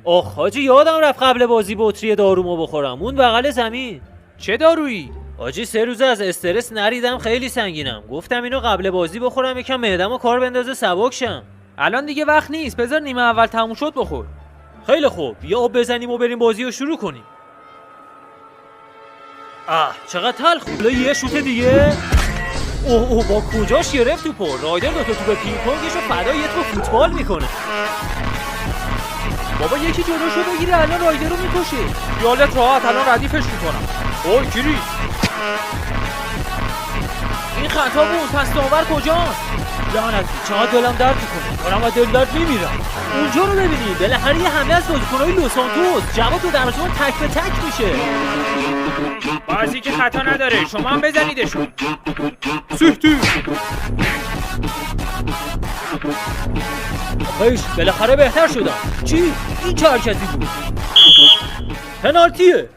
آخ حاجی یادم رفت قبل بازی بطری دارومو بخورم اون بغل زمین. چه دارویی؟ حاجی 3 روز از استرس نریدم خیلی سنگینم. گفتم اینو قبل بازی بخورم یکم معده‌مو کار بندازه سبک شم. الان دیگه وقت نیست، بذار نیمه اول تموم شد بخور. خیلی خوب بیا آب بزنیم و بریم بازی رو شروع کنیم. چقدر تلخ. حالا یه شوت دیگه. اوه با کجاش گرفت توپو. رایدر دو تا توپ پینگ پونگشو فدا یه تو فوتبال میکنه. بابا یکی جلوشو بگیره، الان رایدر رو میکشه. خیالت راحت، الان ردیفش میکنم. اوه گیری. این خطا بود، پس داور کجاست؟ لعنتی چقدر دلم درد میکنه. دارم از دل درد میمیرم. اونجا رو ببینی بالاخره یه حمله از بازیکن‌های لس سانتوس. جواب تو دروازه‌بان تک به تک میشه. بازی که خطا نداره، شما هم بزنیدشون. سیفتی. آخیش بالاخره بهتر شدم. چی؟ این چه حرکتی بود؟ پنالتیه.